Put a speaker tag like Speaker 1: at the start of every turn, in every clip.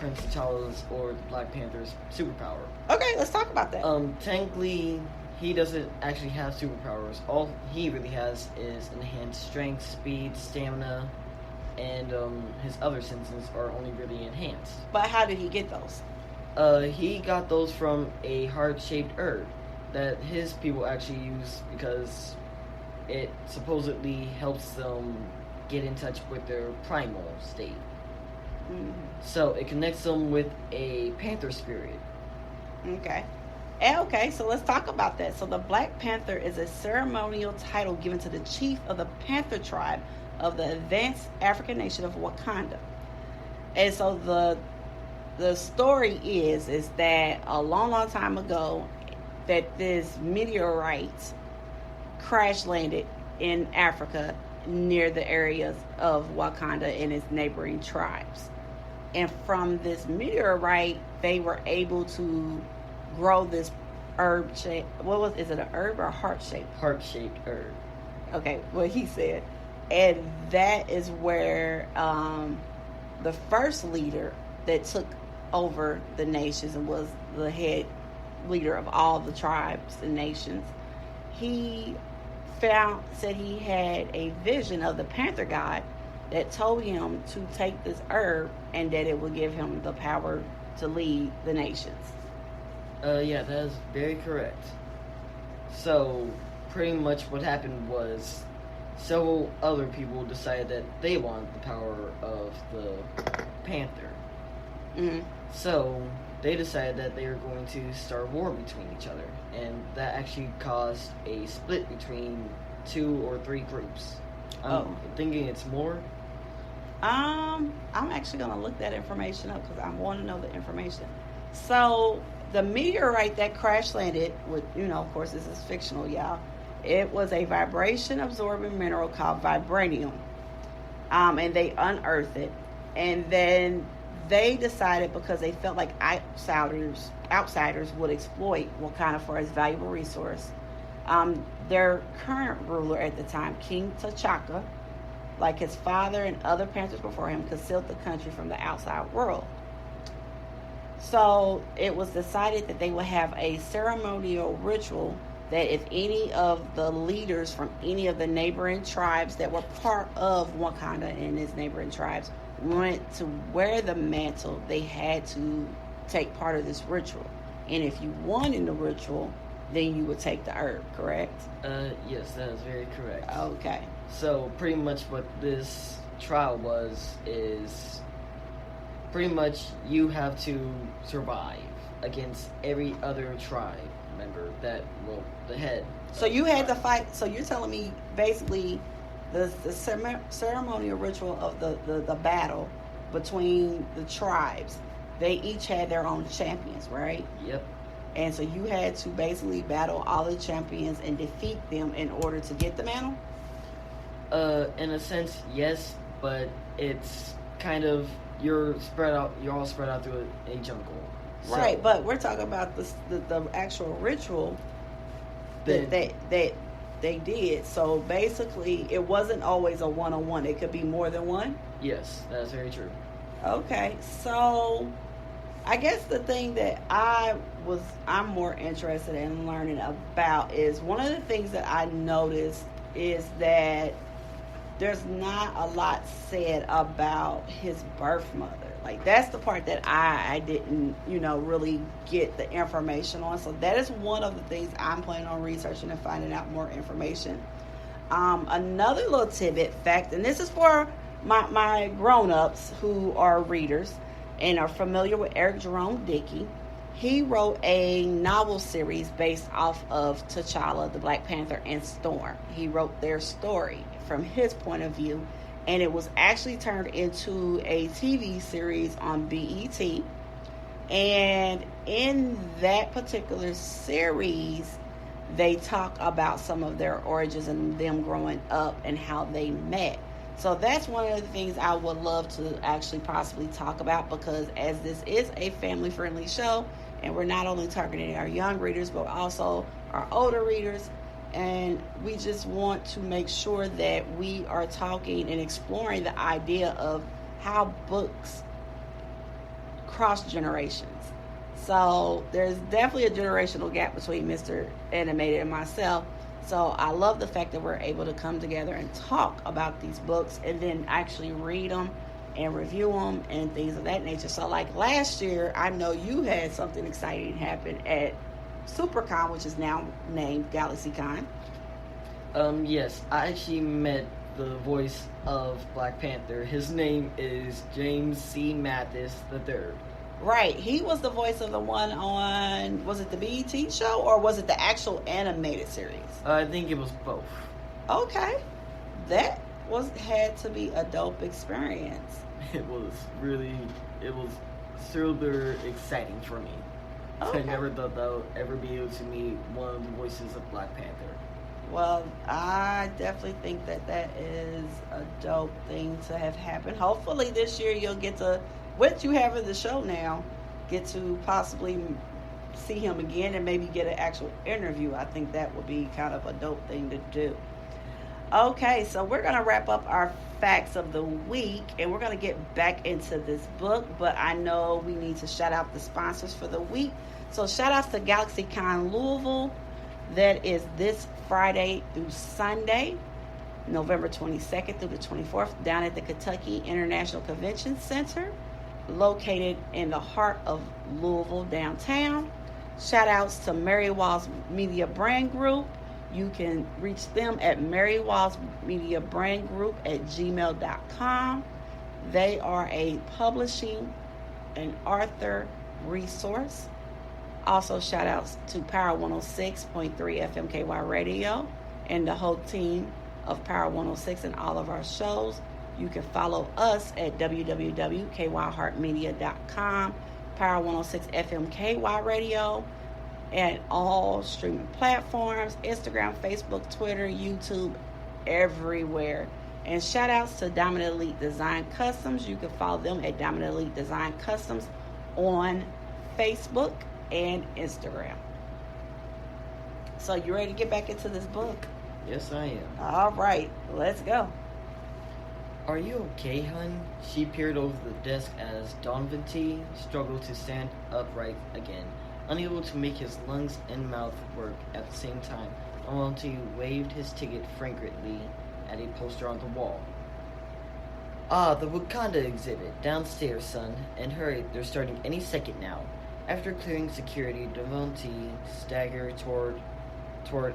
Speaker 1: Prince T'Challa's or the Black Panther's superpower.
Speaker 2: Okay, let's talk about that.
Speaker 1: Technically, he doesn't actually have superpowers. All he really has is enhanced strength, speed, stamina, and his other senses are only really enhanced.
Speaker 2: But how did he get those?
Speaker 1: He got those from a heart-shaped herb that his people actually use because it supposedly helps them get in touch with their primal state.
Speaker 2: Mm-hmm.
Speaker 1: So it connects them with a panther spirit.
Speaker 2: Okay. Okay, so let's talk about that. So the Black Panther is a ceremonial title given to the chief of the Panther tribe of the advanced African nation of Wakanda. And so the story is that a long time ago that this meteorite crash landed in Africa near the areas of Wakanda and its neighboring tribes. And from this meteorite, they were able to grow this herb shape. Is it an herb or a heart shape?
Speaker 1: Heart shaped herb.
Speaker 2: Okay, what he said. And that is where the first leader that took over the nations and was the head leader of all the tribes and nations, he said he had a vision of the Panther god that told him to take this herb and that it would give him the power to lead the nations.
Speaker 1: Yeah, that is very correct. So, pretty much what happened was several other people decided that they wanted the power of the Panther.
Speaker 2: Mm-hmm.
Speaker 1: So, they decided that they were going to start a war between each other. And that actually caused a split between 2 or 3 groups. I'm thinking it's more.
Speaker 2: I'm actually going to look that information up because I want to know the information. So, the meteorite that crash landed, with, of course, this is fictional, y'all. It was a vibration-absorbing mineral called vibranium. And they unearthed it. And then they decided, because they felt like outsiders would exploit Wakanda for its valuable resource, their current ruler at the time, King T'Chaka, like his father and other Panthers before him, concealed the country from the outside world. So it was decided that they would have a ceremonial ritual that if any of the leaders from any of the neighboring tribes that were part of Wakanda and its neighboring tribes wanted to wear the mantle, they had to take part of this ritual. And if you won in the ritual, then you would take the herb, correct?
Speaker 1: Yes, that is very correct.
Speaker 2: Okay.
Speaker 1: So, pretty much what this trial is pretty much you have to survive against every other tribe member the head.
Speaker 2: So you had to fight. So you're telling me basically the ceremonial ritual of the battle between the tribes, they each had their own champions, right?
Speaker 1: Yep.
Speaker 2: And so you had to basically battle all the champions and defeat them in order to get the mantle?
Speaker 1: In a sense, yes, but it's kind of you're all spread out through a jungle.
Speaker 2: Right, but we're talking about the actual ritual that they did. So basically, it wasn't always a one-on-one. It could be more than one?
Speaker 1: Yes, that's very true.
Speaker 2: Okay, so I guess the thing that I'm more interested in learning about is one of the things that I noticed is that there's not a lot said about his birth mother. Like, that's the part that I didn't, really get the information on. So that is one of the things I'm planning on researching and finding out more information. Another little tidbit fact, and this is for my grown-ups who are readers and are familiar with Eric Jerome Dickey. He wrote a novel series based off of T'Challa, the Black Panther, and Storm. He wrote their story from his point of view, and it was actually turned into a TV series on BET. And in that particular series, they talk about some of their origins and them growing up and how they met. So that's one of the things I would love to actually possibly talk about, because as this is a family-friendly show, and we're not only targeting our young readers, but also our older readers, and we just want to make sure that we are talking and exploring the idea of how books across generations. So there's definitely a generational gap between Mr. Animated and myself. So I love the fact that we're able to come together and talk about these books and then actually read them and review them and things of that nature. So like last year, I know you had something exciting happen at SuperCon, which is now named GalaxyCon.
Speaker 1: Yes, I actually met the voice of Black Panther. His name is James C. Mathis III.
Speaker 2: Right. He was the voice of the one on, was it the BET show or was it the actual animated series?
Speaker 1: I think it was both.
Speaker 2: Okay. That had to be a dope experience.
Speaker 1: It was super exciting for me.
Speaker 2: Okay.
Speaker 1: I never thought that I would ever be able to meet one of the voices of Black Panther.
Speaker 2: Well, I definitely think that is a dope thing to have happen. Hopefully this year you'll get to, what you have in the show now, get to possibly see him again and maybe get an actual interview. I think that would be kind of a dope thing to do. Okay, so we're going to wrap up our facts of the week and we're going to get back into this book, but I know we need to shout out the sponsors for the week. So shout out to GalaxyCon Louisville. That is this Friday through Sunday, November 22nd through the 24th, down at the Kentucky International Convention Center, located in the heart of Louisville downtown. Shout outs to Mary Walls Media Brand Group. You can reach them at Mary Walls Media Brand Group at gmail.com. They are a publishing and author resource. Also, shout outs to Power 106.3 FMKY Radio and the whole team of Power 106 and all of our shows. You can follow us at www.kyheartmedia.com, Power 106 FMKY Radio, and all streaming platforms, Instagram, Facebook, Twitter, YouTube, everywhere. And shout outs to Diamond Elite Design Customs. You can follow them at Diamond Elite Design Customs on Facebook and Instagram. So you ready to get back into this book?
Speaker 1: Yes, I am.
Speaker 2: All right, let's go.
Speaker 1: Are you okay, hun? She peered over the desk as Donovan T struggled to stand upright again, unable to make his lungs and mouth work at the same time. Donovan T waved his ticket frankly at a poster on the wall. Ah, the Wakanda exhibit. Downstairs, son. And hurry, they're starting any second now. After clearing security, Devontae staggered toward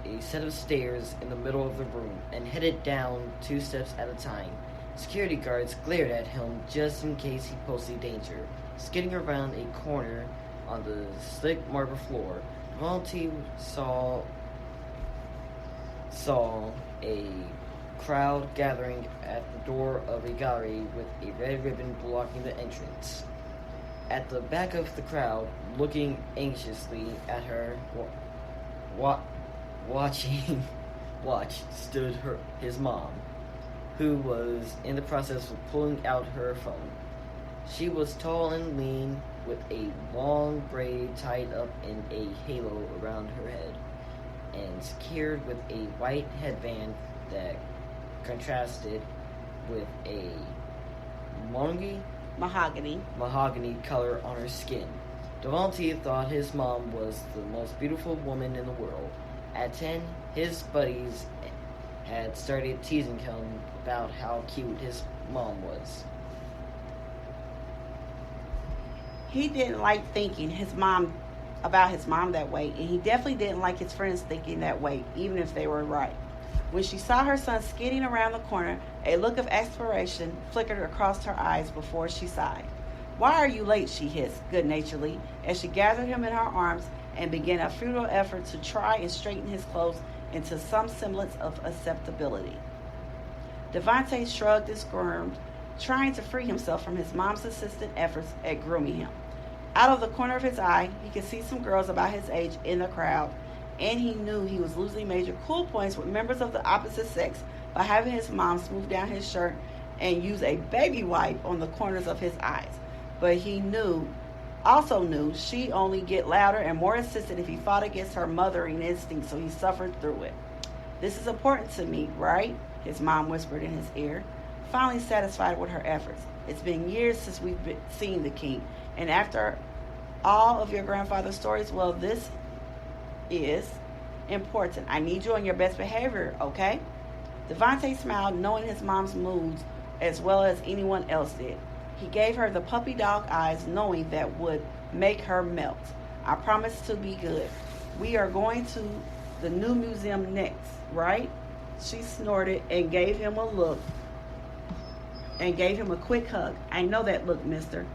Speaker 1: a set of stairs in the middle of the room and headed down 2 steps at a time. Security guards glared at him just in case he posed a danger. Skidding around a corner on the slick marble floor, Devontae saw a crowd gathering at the door of a gallery with a red ribbon blocking the entrance. At the back of the crowd, looking anxiously at her, stood his mom, who was in the process of pulling out her phone. She was tall and lean, with a long braid tied up in a halo around her head, and secured with a white headband that contrasted with a mahogany color on her skin. Devontae thought his mom was the most beautiful woman in the world. At 10, his buddies had started teasing him about how cute his mom was.
Speaker 2: He didn't like thinking about his mom that way, and he definitely didn't like his friends thinking that way, even if they were right. When she saw her son skidding around the corner, a look of aspiration flickered across her eyes before she sighed. "Why are you late?" she hissed good-naturedly as she gathered him in her arms and began a futile effort to try and straighten his clothes into some semblance of acceptability. Devontae shrugged and squirmed, trying to free himself from his mom's insistent efforts at grooming him. Out of the corner of his eye, he could see some girls about his age in the crowd, and he knew he was losing major cool points with members of the opposite sex by having his mom smooth down his shirt and use a baby wipe on the corners of his eyes. But he also knew she'd only get louder and more insistent if he fought against her mothering instinct, so he suffered through it. "This is important to me, right?" his mom whispered in his ear, finally satisfied with her efforts. "It's been years since we've seen the king. And after all of your grandfather's stories, well, this is important. I need you on your best behavior, okay? Devontae smiled, knowing his mom's moods as well as anyone else did. He gave her the puppy dog eyes, knowing that would make her melt. I promise to be good. We are going to the new museum next, right? She snorted and gave him a look and gave him a quick hug. I know that look, mister.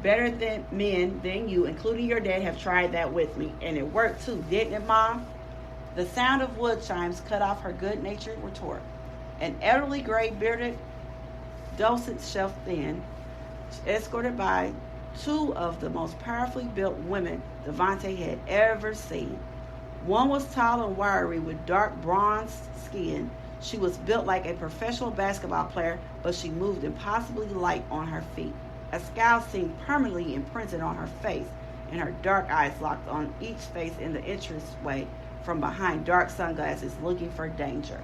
Speaker 2: Better than men than you, including your dad, have tried that with me. And it worked too, didn't it, Mom? The sound of wood chimes cut off her good-natured retort. An elderly, gray-bearded docent shelved in, escorted by two of the most powerfully built women Devontae had ever seen. One was tall and wiry with dark bronze skin. She was built like a professional basketball player, but she moved impossibly light on her feet. A scowl seemed permanently imprinted on her face, and her dark eyes locked on each face in the entranceway from behind dark sunglasses, looking for danger.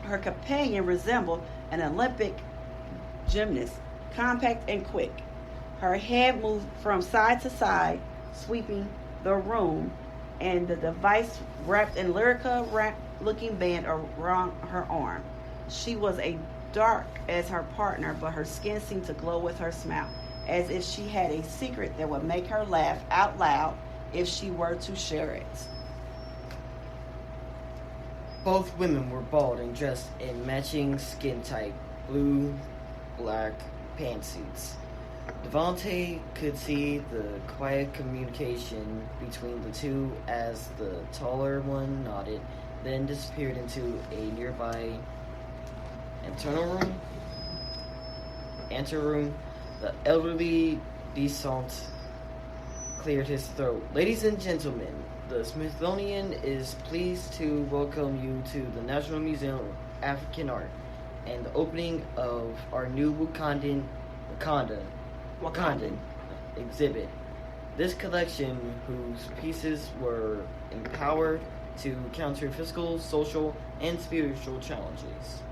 Speaker 2: Her companion resembled an Olympic gymnast, compact and quick. Her head moved from side to side, sweeping the room, and the device wrapped in Lyrica-looking band around her arm. She was as dark as her partner, but her skin seemed to glow with her smile, as if she had a secret that would make her laugh out loud if she were to share it.
Speaker 1: Both women were bald and dressed in matching skin-tight blue-black pantsuits. Devontae could see the quiet communication between the two as the taller one nodded, then disappeared into a nearby anteroom. The elderly descent cleared his throat. Ladies and gentlemen, the Smithsonian is pleased to welcome you to the National Museum of African Art and the opening of our new Wakandan exhibit. This collection, whose pieces were empowered to counter physical, social, and spiritual challenges,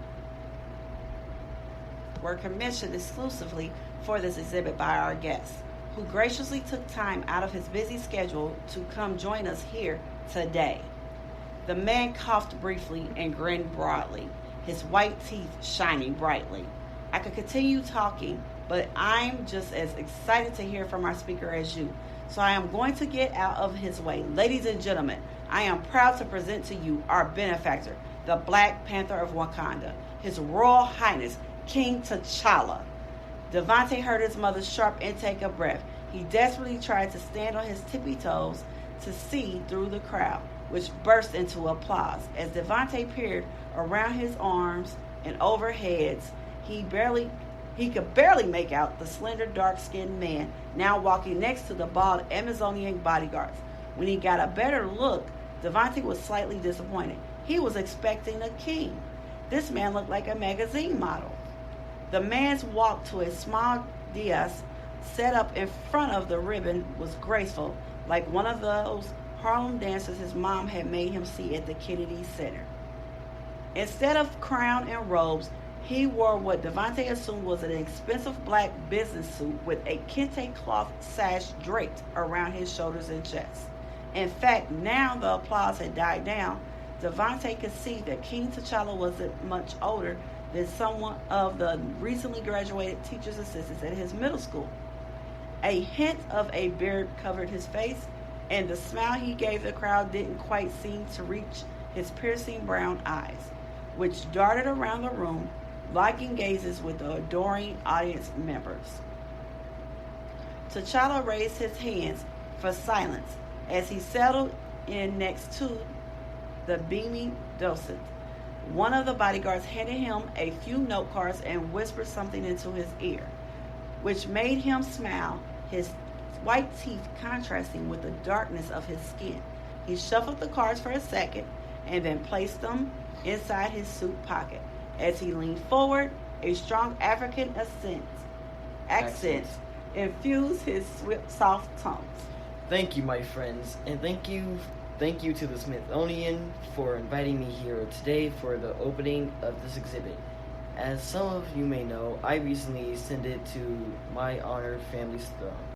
Speaker 2: were commissioned exclusively for this exhibit by our guest, who graciously took time out of his busy schedule to come join us here today. The man coughed briefly and grinned broadly, his white teeth shining brightly. I could continue talking, but I'm just as excited to hear from our speaker as you, so I am going to get out of his way. Ladies and gentlemen, I am proud to present to you our benefactor, the Black Panther of Wakanda, His Royal Highness, King T'Challa. Devontae heard his mother's sharp intake of breath. He desperately tried to stand on his tippy toes to see through the crowd, which burst into applause. As Devontae peered around his arms and overheads, he could barely make out the slender, dark-skinned man now walking next to the bald Amazonian bodyguards. When he got a better look, Devontae was slightly disappointed. He was expecting a king. This man looked like a magazine model. The man's walk to a small dais set up in front of the ribbon was graceful, like one of those Harlem dances his mom had made him see at the Kennedy Center. Instead of crown and robes, he wore what Devontae assumed was an expensive black business suit with a kente cloth sash draped around his shoulders and chest. In fact, now the applause had died down, Devontae could see that King T'Challa wasn't much older than someone of the recently graduated teacher's assistants at his middle school. A hint of a beard covered his face, and the smile he gave the crowd didn't quite seem to reach his piercing brown eyes, which darted around the room, locking gazes with the adoring audience members. T'Challa raised his hands for silence as he settled in next to the beaming docent. One of the bodyguards handed him a few note cards and whispered something into his ear, which made him smile, his white teeth contrasting with the darkness of his skin. He shuffled the cards for a second and then placed them inside his suit pocket. As he leaned forward, a strong African accent infused his soft tones.
Speaker 1: Thank you, my friends, and thank you to the Smithsonian for inviting me here today for the opening of this exhibit. As some of you may know, I recently ascended to my honored family's throne.